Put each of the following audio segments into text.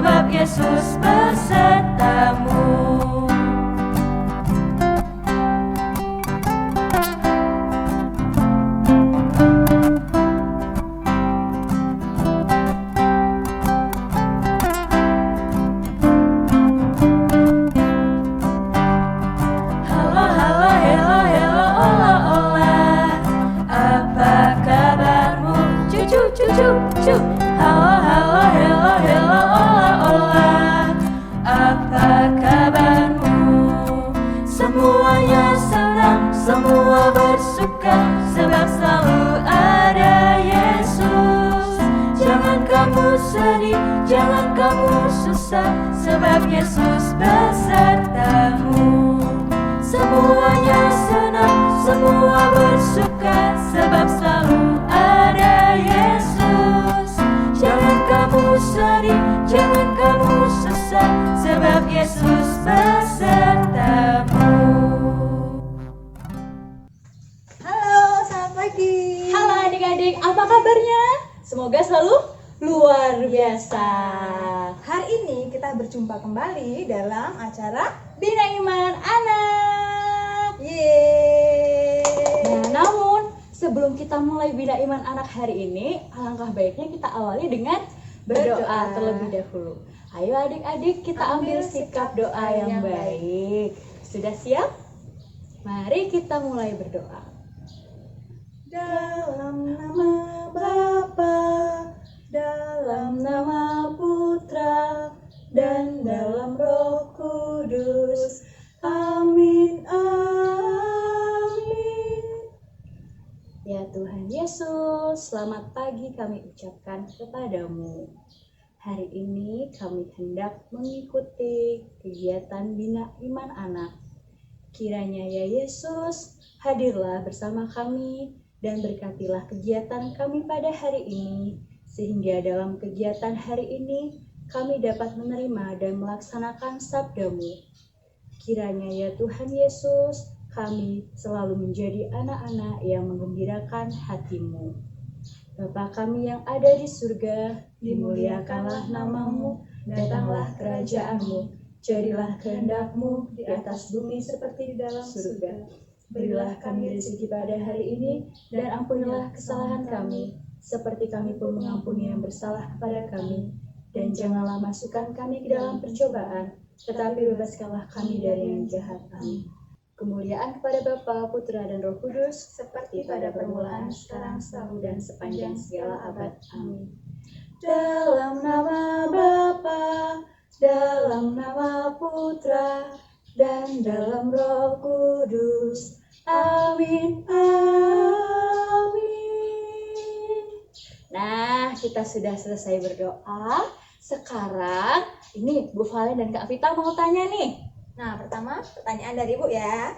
sebab Yesus besertamu. Halo, halo, hello, hello, ola, ola. Apa kabarmu? Semuanya senang, semua bersuka, sebab selalu ada Yesus. Jangan kamu sedih, jangan kamu susah, sebab Yesus besertamu. Semuanya senang, semua bersuka, sebab selalu ada Yesus. Jangan kamu sedih, jangan kamu susah, sebab Yesus besertamu. Halo, selamat pagi. Halo adik-adik, apa kabarnya? Semoga selalu luar biasa. Hari ini kita berjumpa kembali dalam acara Bina Iman Anak. Yeay. Nah, namun sebelum kita mulai Bina Iman Anak hari ini, alangkah baiknya kita awali dengan berdoa Berdoa. terlebih dahulu. Ayo adik-adik, kita ambil sikap doa yang baik. Sudah siap? Mari kita mulai berdoa. Dalam nama Bapa, dalam nama Putra, dan dalam Roh Kudus. Amin, amin. Ya Tuhan Yesus, selamat pagi kami ucapkan kepadamu. Hari ini kami hendak mengikuti kegiatan Bina Iman Anak. Kiranya ya Yesus, hadirlah bersama kami dan berkatilah kegiatan kami pada hari ini, sehingga dalam kegiatan hari ini kami dapat menerima dan melaksanakan sabda-Mu. Kiranya ya Tuhan Yesus, kami selalu menjadi anak-anak yang menggembirakan hati-Mu. Bapa kami yang ada di surga, dimuliakanlah nama-Mu, datanglah kerajaan-Mu, jadilah kehendak-Mu di atas bumi seperti di dalam surga. Berilah kami rezeki pada hari ini, dan ampunilah kesalahan kami, seperti kami pun mengampuni yang bersalah kepada kami. Dan janganlah masukkan kami ke dalam percobaan, tetapi bebaskanlah kami dari yang jahat. Amin. Kemuliaan kepada Bapa, Putra, dan Roh Kudus, seperti pada permulaan, sekarang, selalu, dan sepanjang segala abad. Amin. Dalam nama Bapa, dalam nama Putra, dan dalam Roh Kudus. Amin, amin. Nah, kita sudah selesai berdoa. Sekarang, ini Bu Valen dan Kak Vita mau tanya nih. Nah, pertama pertanyaan dari Ibu ya.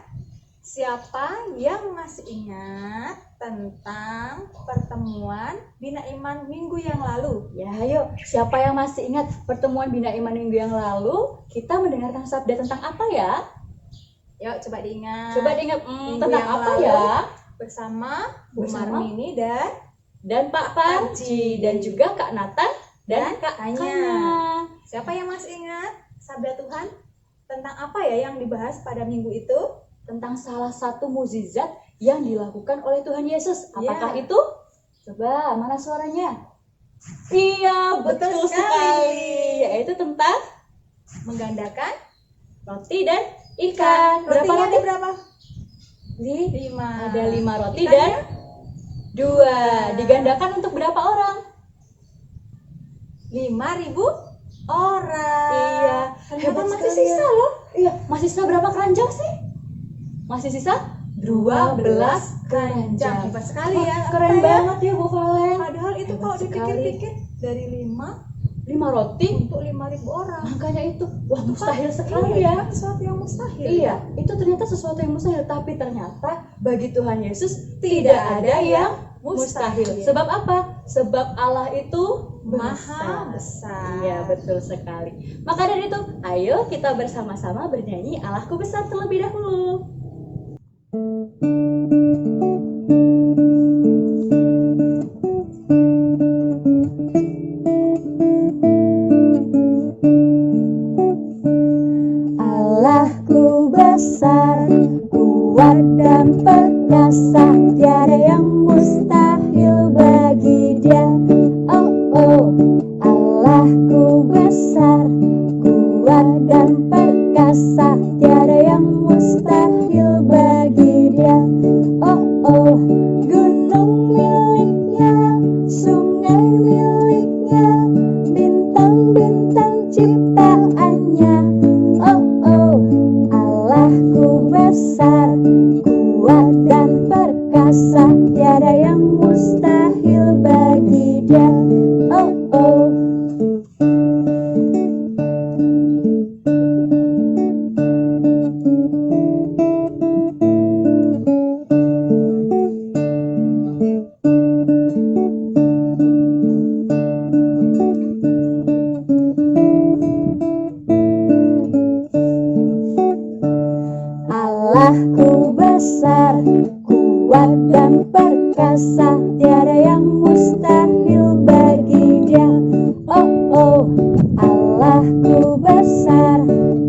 Siapa yang masih ingat tentang pertemuan Bina Iman minggu yang lalu? Ya, ayo. Siapa yang masih ingat pertemuan Bina Iman minggu yang lalu? Kita mendengarkan sabda tentang apa ya? Yuk, coba diingat. Coba diingat Minggu tentang yang apa lalu ya? Bersama Bu Bersama? Marmini dan Dan Pak Panji, dan juga Kak Nathan dan Kak Kanya. Kanya. Siapa yang masih ingat sabda Tuhan? Tentang apa ya yang dibahas pada minggu itu? Tentang salah satu mukjizat yang dilakukan oleh Tuhan Yesus. Apakah Ya. itu? Coba, mana suaranya? Iya, betul Betul sekali. Yaitu tentang Menggandakan roti dan ikan. Berapa rotinya roti? ada berapa? 5. 5. Ada 5 roti Ikannya? dan 2. Digandakan untuk berapa orang? 5.000 orang. Iya. Ternyata Hebat masih sekali sisa ya. loh. Iya, masih sisa berapa keranjang sih? Masih sisa 12 keranjang. Hebat sekali Wah, ya. keren Apa ya? banget ya Bu Valen. Padahal itu Hebat kalau sekali. dipikir-pikir dari 5 roti untuk 5.000 orang. makanya itu wah Itu kan- mustahil sekali iya, ya. itu kan sesuatu yang mustahil. Iya, itu ternyata sesuatu yang mustahil, tapi ternyata bagi Tuhan Yesus tidak ada yang mustahil. Sebab apa? Sebab Allah itu Maha besar. Iya, betul sekali. Maka dari itu, ayo kita bersama-sama bernyanyi Allahku besar terlebih dahulu. besar, kuat dan perkasa, tiada yang mustahil bagi Dia. Oh oh, Allahku besar, kuat dan perkasa, tiada yang mustahil bagi Dia. Oh oh, gunung miliknya, sungai miliknya, bintang-bintang ciptaannya. Oh oh, Allahku besar, kuat dan perkasa, tiada yang mustahil bagi Dia. Oh oh. Allahku besar, kuat dan perkasa, tiada yang mustahil bagi Dia. Oh oh, Allahku besar,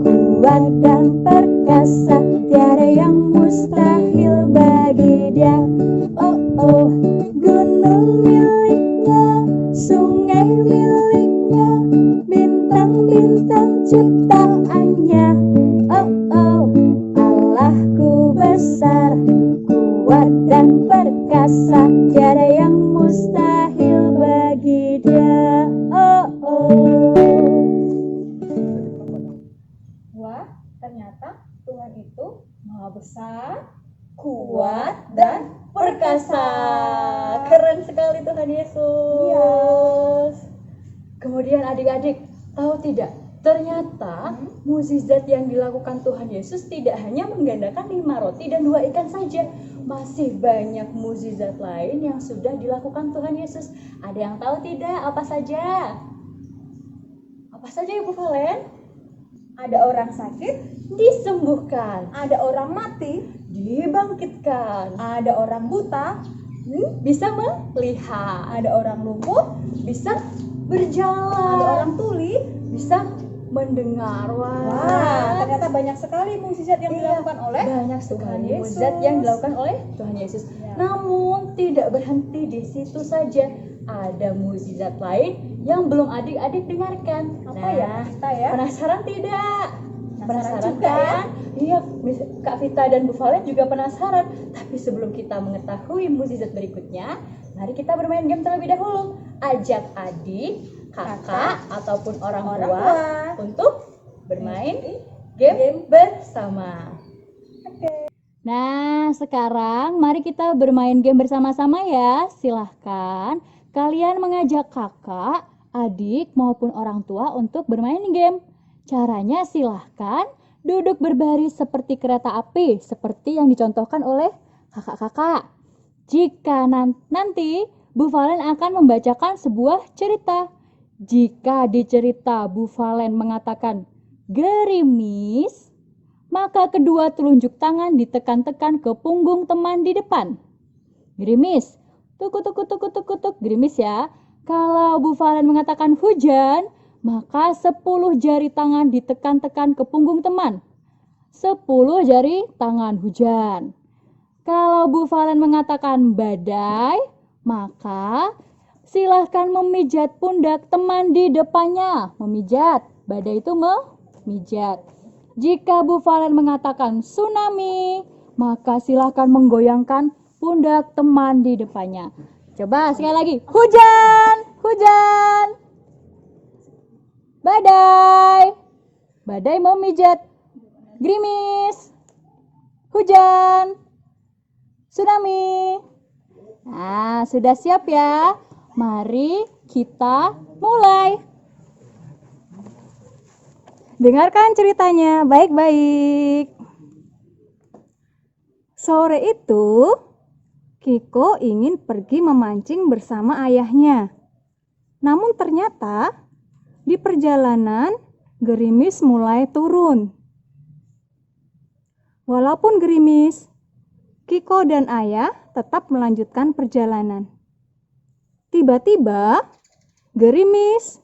kuat dan perkasa, tiada yang mustahil bagi Dia. Oh oh, gunung miliknya, sungai miliknya, bintang-bintang ciptaannya. Oh oh, Allahku besar, kuat dan perkasa, tiada yang mustahil bagi Dia. Oh oh. Wah, ternyata Tuhan itu maha besar, kuat, dan Perkasa. Keren sekali Tuhan Yesus. Iya. Kemudian adik-adik, tahu tidak? Ternyata mukjizat yang dilakukan Tuhan Yesus tidak hanya menggandakan 5 roti dan 2 ikan saja. Masih banyak mukjizat lain yang sudah dilakukan Tuhan Yesus. Ada yang tahu tidak apa saja? Apa saja Ibu Valen? ada orang sakit, Disembuhkan, ada orang mati, dibangkitkan, ada orang buta, bisa melihat, ada orang lumpuh, bisa ada berjalan, orang tuli. bisa mendengar. Wah, ternyata banyak sekali mukjizat yang Iya, dilakukan oleh banyak Tuhan sekali Yesus. mukjizat yang dilakukan oleh Tuhan Yesus. Ya. Namun tidak berhenti di situ saja. Ada mukjizat lain yang belum adik-adik dengarkan. Apa ya, Vita ya? Penasaran tidak? Penasaran juga kan? Iya, Kak Vita dan Bu Valen juga penasaran. Tapi sebelum kita mengetahui mukjizat berikutnya, mari kita bermain game terlebih dahulu. Ajak adik, kakak, ataupun orang tua tua. untuk bermain game bersama. Nah, sekarang mari kita bermain game bersama-sama ya. Silahkan kalian mengajak kakak, adik, maupun orang tua untuk bermain game. Caranya silahkan duduk berbaris seperti kereta api, seperti yang dicontohkan oleh kakak-kakak. Jika nanti Bu Valen akan membacakan sebuah cerita. Jika di cerita Bu Valen mengatakan gerimis, maka kedua telunjuk tangan ditekan-tekan ke punggung teman di depan. Gerimis, tuk tuk tuk tuk tuk tuk, gerimis ya. Kalau Bu Valen mengatakan hujan, maka 10 jari tangan ditekan-tekan ke punggung teman. 10 jari tangan hujan. Kalau Bu Valen mengatakan badai, maka silahkan memijat pundak teman di depannya. Memijat, badai itu memijat. Jika Bu Valen mengatakan tsunami, maka silahkan menggoyangkan pundak teman di depannya. Coba sekali lagi. Hujan, hujan. Badai, badai memijat. Gerimis, hujan, tsunami. Nah, sudah siap ya? Mari kita mulai. Dengarkan ceritanya baik-baik. Sore itu, Kiko ingin pergi memancing bersama ayahnya. Namun ternyata di perjalanan gerimis mulai turun. Walaupun gerimis, Kiko dan ayah tetap melanjutkan perjalanan. Tiba-tiba, gerimis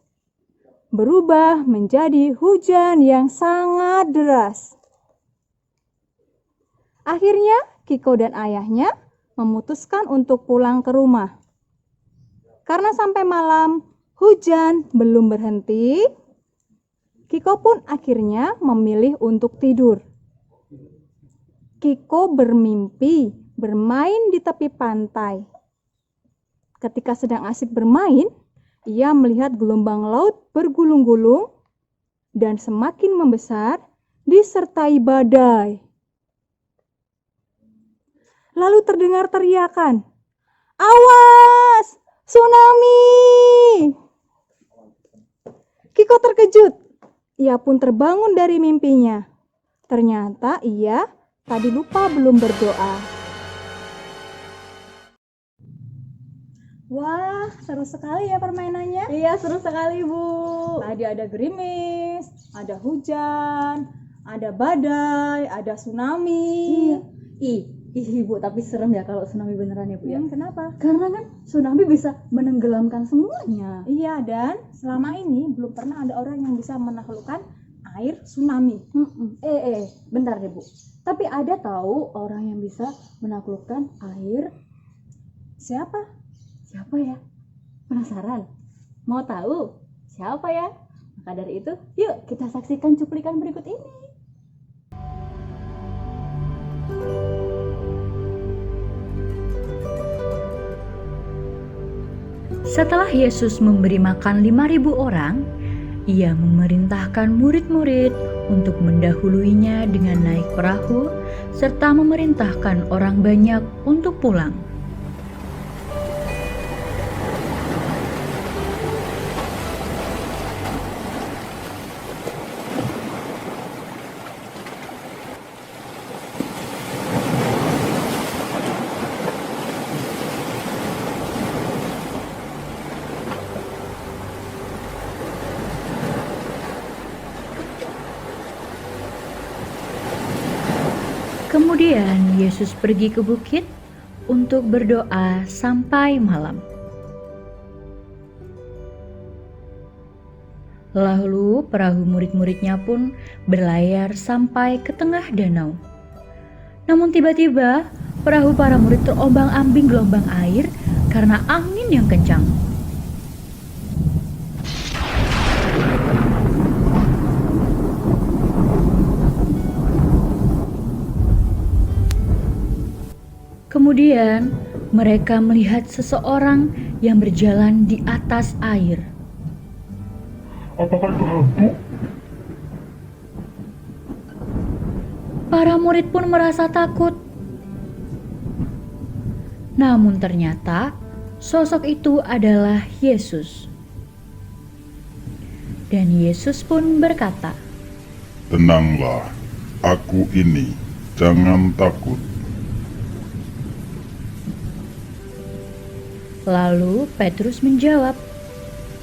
berubah menjadi hujan yang sangat deras. Akhirnya Kiko dan ayahnya memutuskan untuk pulang ke rumah. Karena sampai malam hujan belum berhenti, Kiko pun akhirnya memilih untuk tidur. Kiko bermimpi bermain di tepi pantai. Ketika sedang asik bermain, ia melihat gelombang laut bergulung-gulung dan semakin membesar disertai badai. Lalu terdengar teriakan, "Awas! Tsunami!" Kiko terkejut. Ia pun terbangun dari mimpinya. Ternyata ia tadi lupa belum berdoa. Wah, seru sekali ya permainannya. Iya, seru sekali, Bu. Tadi ada gerimis, ada hujan, ada badai, ada tsunami. Ih, Bu, tapi serem ya kalau tsunami beneran ya, Bu ya. Kenapa? Karena kan tsunami bisa menenggelamkan semuanya. Iya, dan selama ini belum pernah ada orang yang bisa menaklukkan air tsunami. Bentar deh, Bu. Tapi ada tahu orang yang bisa menaklukkan air. Siapa? Siapa ya? Penasaran? Mau tahu siapa ya? Maka dari itu, yuk kita saksikan cuplikan berikut ini. Setelah Yesus memberi makan 5.000 orang, ia memerintahkan murid-murid untuk mendahuluinya dengan naik perahu, serta memerintahkan orang banyak untuk pulang. Kemudian Yesus pergi ke bukit untuk berdoa sampai malam. Lalu perahu murid-muridnya pun berlayar sampai ke tengah danau. Namun tiba-tiba perahu para murid terombang-ambing gelombang air karena angin yang kencang. Kemudian mereka melihat seseorang yang berjalan di atas air. Apakah itu hantu? Para murid pun merasa takut. Namun ternyata sosok itu adalah Yesus. Dan Yesus pun berkata, Tenanglah, aku ini, jangan takut. Lalu Petrus menjawab,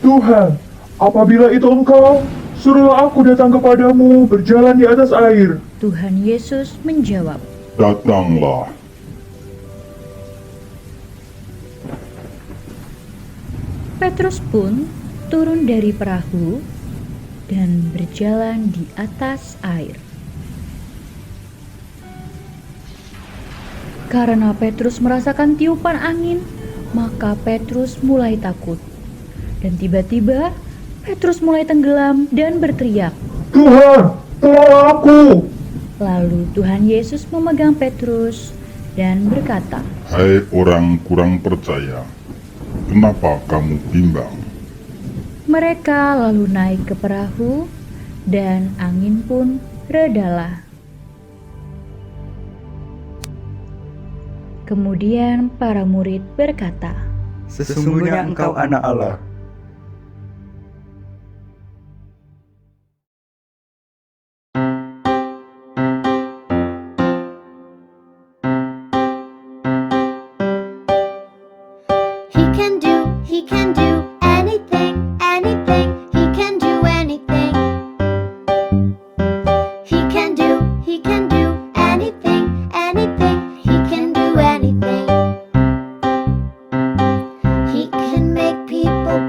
Tuhan, apabila itu engkau, suruhlah aku datang kepadamu berjalan di atas air. Tuhan Yesus menjawab, Datanglah. Petrus pun turun dari perahu dan berjalan di atas air. Karena Petrus merasakan tiupan angin, maka Petrus mulai takut. Dan tiba-tiba Petrus mulai tenggelam dan berteriak, Tuhan, tolong aku. Lalu Tuhan Yesus memegang Petrus dan berkata, Hai orang kurang percaya, kenapa kamu bimbang? Mereka lalu naik ke perahu dan angin pun redalah. Kemudian para murid berkata, Sesungguhnya engkau anak Allah. He can do anything, anything. He can do anything. He can do anything, anything. He can do anything. He can make people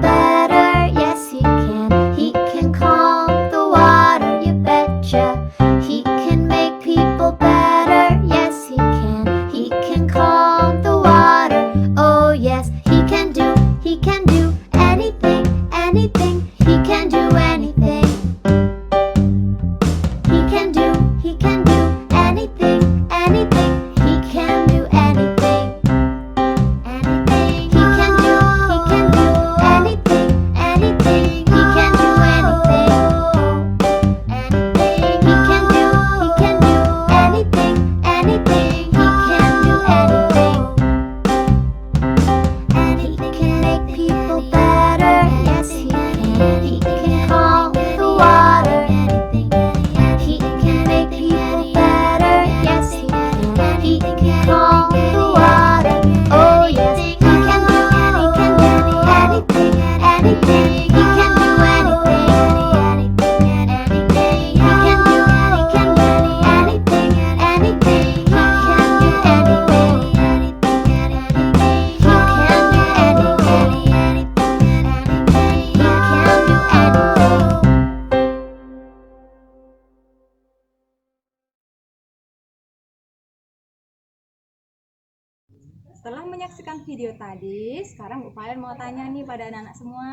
Setelah menyaksikan video tadi, sekarang Bu Valen mau tanya nih pada anak-anak semua.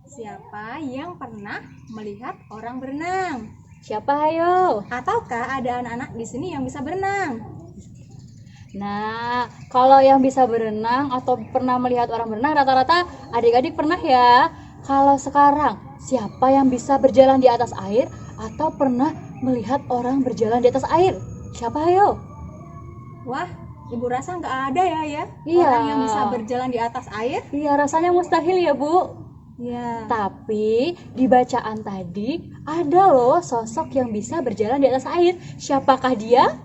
Siapa yang pernah melihat orang berenang? Siapa ayo? Ataukah ada anak-anak di sini yang bisa berenang? Nah, kalau yang bisa berenang atau pernah melihat orang berenang rata-rata adik-adik pernah ya. Kalau sekarang, siapa yang bisa berjalan di atas air atau pernah melihat orang berjalan di atas air? Siapa ayo? Wah, Ibu rasa nggak ada ya Iya. orang yang bisa berjalan di atas air? Iya, rasanya mustahil ya, Bu. Ya. Tapi di bacaan tadi ada loh sosok yang bisa berjalan di atas air. Siapakah dia?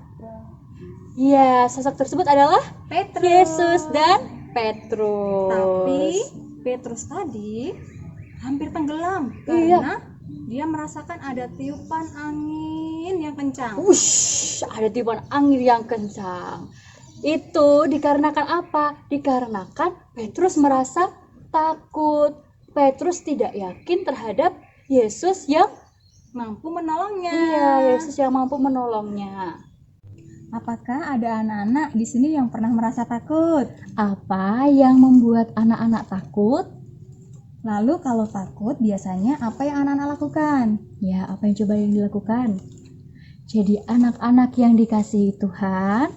Ya, sosok tersebut adalah Petrus. Yesus dan Petrus. Tapi Petrus tadi hampir tenggelam Iya. karena dia merasakan ada tiupan angin yang kencang. Wush, ada tiupan angin yang kencang. Itu dikarenakan apa? Dikarenakan Petrus merasa takut. Petrus tidak yakin terhadap Yesus yang Mampu menolongnya. Yesus yang mampu menolongnya. Apakah ada anak-anak di sini yang pernah merasa takut? Apa yang membuat anak-anak takut? Lalu kalau takut biasanya apa yang anak-anak lakukan? Ya, apa yang coba yang dilakukan? Jadi anak-anak yang dikasihi Tuhan,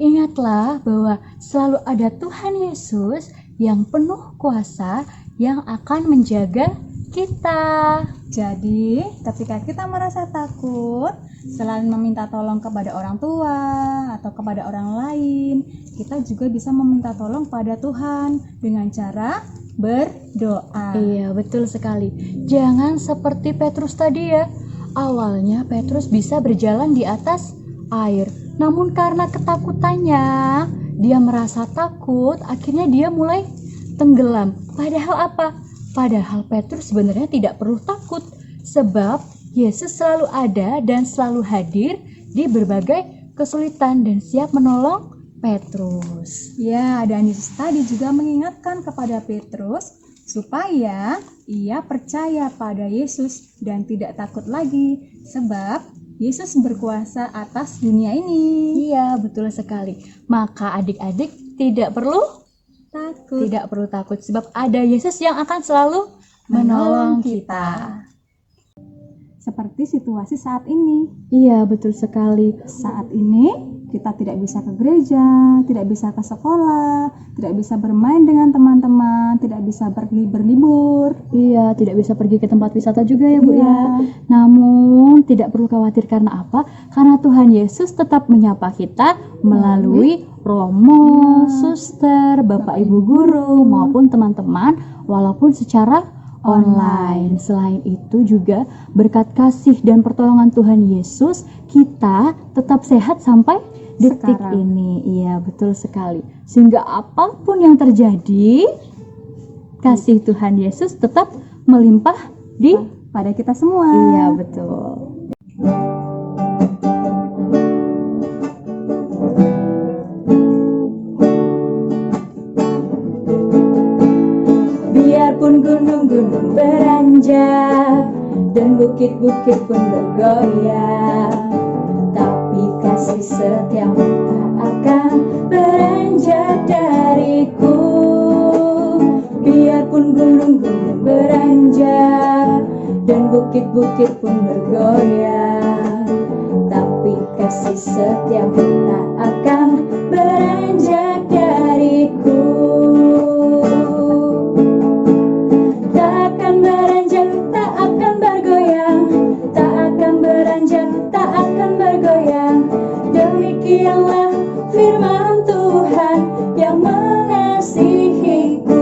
ingatlah bahwa selalu ada Tuhan Yesus yang penuh kuasa yang akan menjaga kita. Jadi, ketika kita merasa takut, selain meminta tolong kepada orang tua atau kepada orang lain, kita juga bisa meminta tolong pada Tuhan dengan cara berdoa. Iya, betul sekali. Jangan seperti Petrus tadi ya. Awalnya Petrus bisa berjalan di atas air. Namun karena ketakutannya, dia merasa takut, akhirnya dia mulai tenggelam. Padahal apa? Padahal Petrus sebenarnya tidak perlu takut. Sebab Yesus selalu ada dan selalu hadir di berbagai kesulitan dan siap menolong Petrus. Ya, dan Yesus tadi juga mengingatkan kepada Petrus supaya ia percaya pada Yesus dan tidak takut lagi sebab Yesus berkuasa atas dunia ini. Iya, betul sekali. Maka adik-adik tidak perlu takut sebab ada Yesus yang akan selalu menolong kita. Seperti situasi saat ini. Iya, betul sekali. Saat ini kita tidak bisa ke gereja, tidak bisa ke sekolah, tidak bisa bermain dengan teman-teman, tidak bisa pergi berlibur. Iya, tidak bisa pergi ke tempat wisata juga ya, Bu Iya. ya. Namun tidak perlu khawatir karena apa? Karena Tuhan Yesus tetap menyapa kita melalui romo, suster, bapak ibu guru maupun teman-teman walaupun secara online. Selain itu juga berkat kasih dan pertolongan Tuhan Yesus, kita tetap sehat sampai detik Sekarang. ini. Iya, betul sekali. Sehingga apapun yang terjadi, kasih Tuhan Yesus tetap melimpah di Pada kita semua. Iya, betul. Biarpun gunung-gunung beranjak dan bukit-bukit pun bergoyang, tapi kasih setiamu tak akan beranjak dariku. Biarpun gunung-gunung beranjak dan bukit-bukit pun bergoyang, tapi kasih setiamu tak akan beranjak dariku. Tak akan beranjak, tak akan bergoyang, tak akan beranjak, tak akan bergoyang. Demikianlah firman Tuhan yang mengasihiku.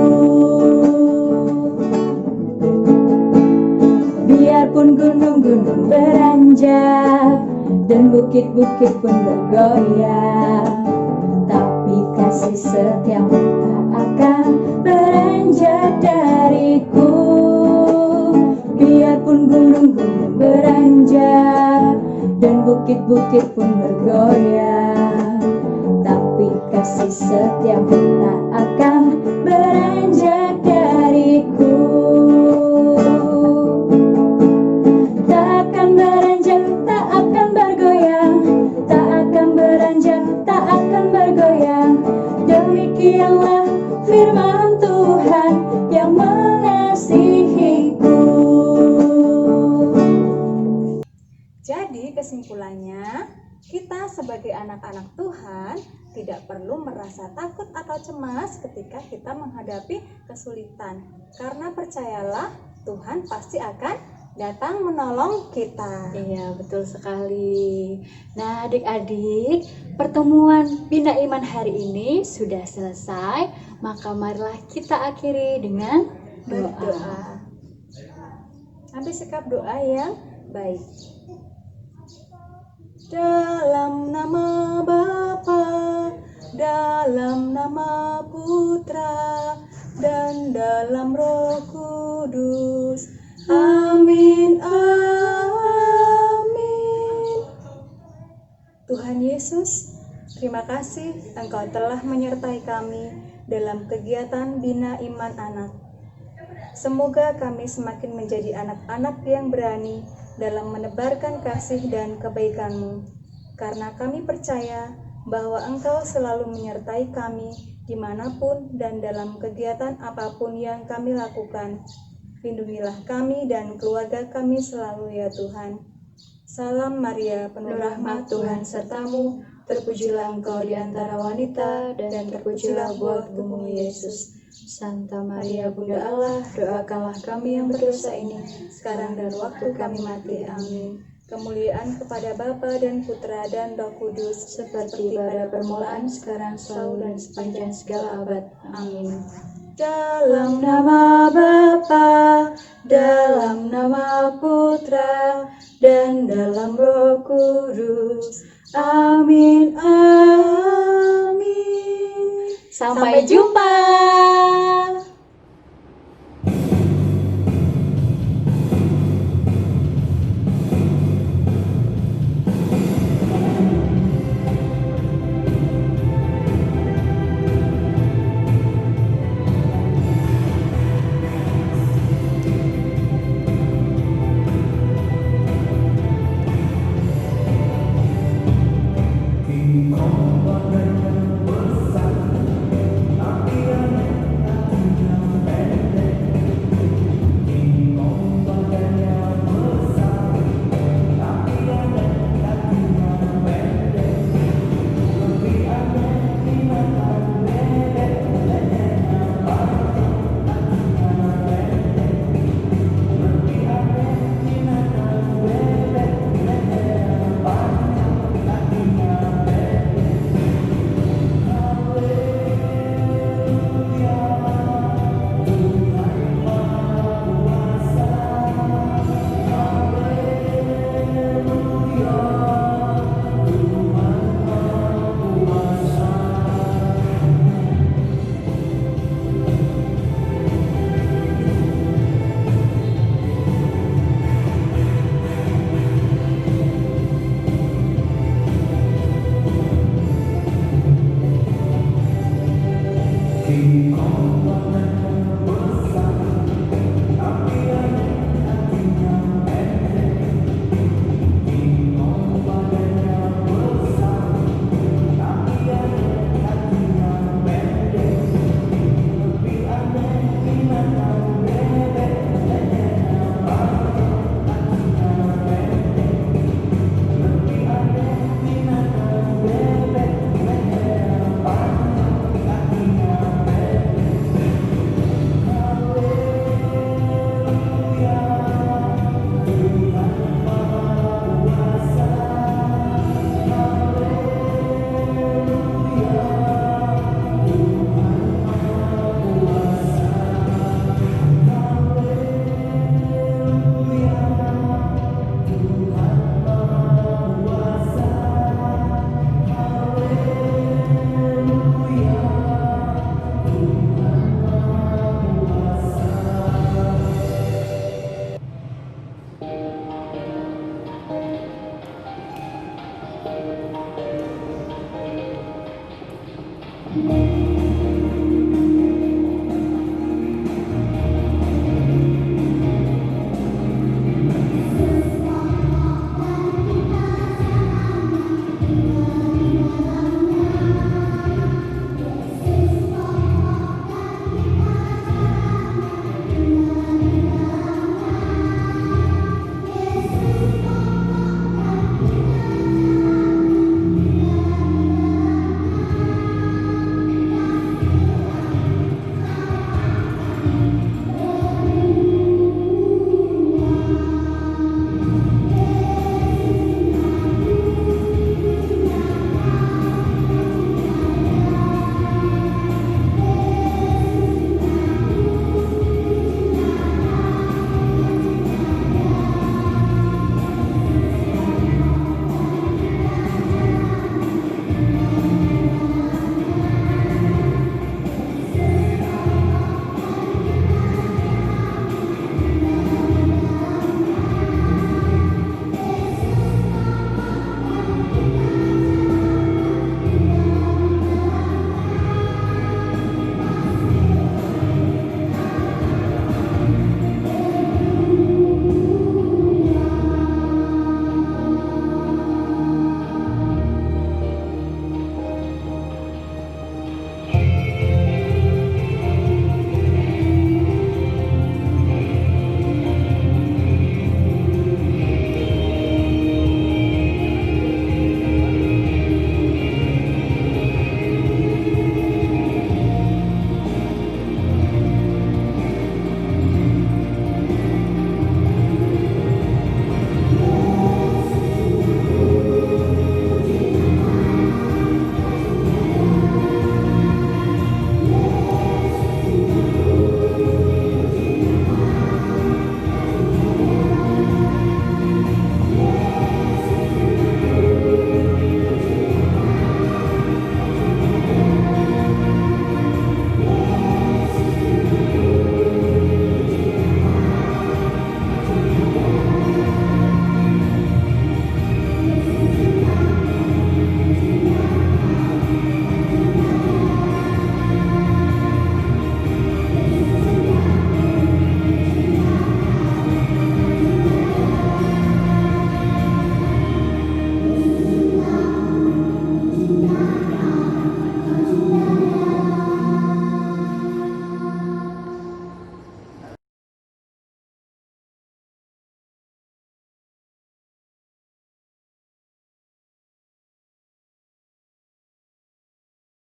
Biarpun gunung-gunung beranjak dan bukit-bukit pun bergoyang, tapi kasih setiamu tak akan beranjak dariku. Biarpun gunung-gunung beranjak dan bukit-bukit pun bergoyang, tapi kasih setiamu tak akan beranjak dariku. Tak akan beranjak, tak akan bergoyang, tak akan beranjak, tak akan bergoyang. Demi kesimpulannya, kita sebagai anak-anak Tuhan tidak perlu merasa takut atau cemas ketika kita menghadapi kesulitan. Karena percayalah, Tuhan pasti akan datang menolong kita. Iya, betul sekali. Nah, adik-adik, pertemuan Bina Iman hari ini sudah selesai. Maka marilah kita akhiri dengan doa. Berdoa. Ambil sikap doa yang baik. Dalam nama Bapa, dalam nama Putra, dan dalam Roh Kudus. Amin, amin. Tuhan Yesus, terima kasih Engkau telah menyertai kami dalam kegiatan Bina Iman Anak. Semoga kami semakin menjadi anak-anak yang berani dalam menebarkan kasih dan kebaikan-Mu, karena kami percaya bahwa Engkau selalu menyertai kami dimanapun dan dalam kegiatan apapun yang kami lakukan. Lindungilah kami dan keluarga kami selalu ya Tuhan. Salam Maria, penuh rahmat Tuhan sertamu, terpujilah Engkau di antara wanita, dan terpujilah buah tubuhmu Yesus. Santa Maria Bunda Allah, doakanlah kami yang berdosa ini, sekarang dan waktu kami mati. Amin. Kemuliaan kepada Bapa dan Putra dan Roh Kudus, seperti pada permulaan, sekarang, selalu, dan sepanjang segala abad. Amin. Dalam nama Bapa, dalam nama Putra, dan dalam Roh Kudus. Amin, amin. Sampai jumpa. Thank you.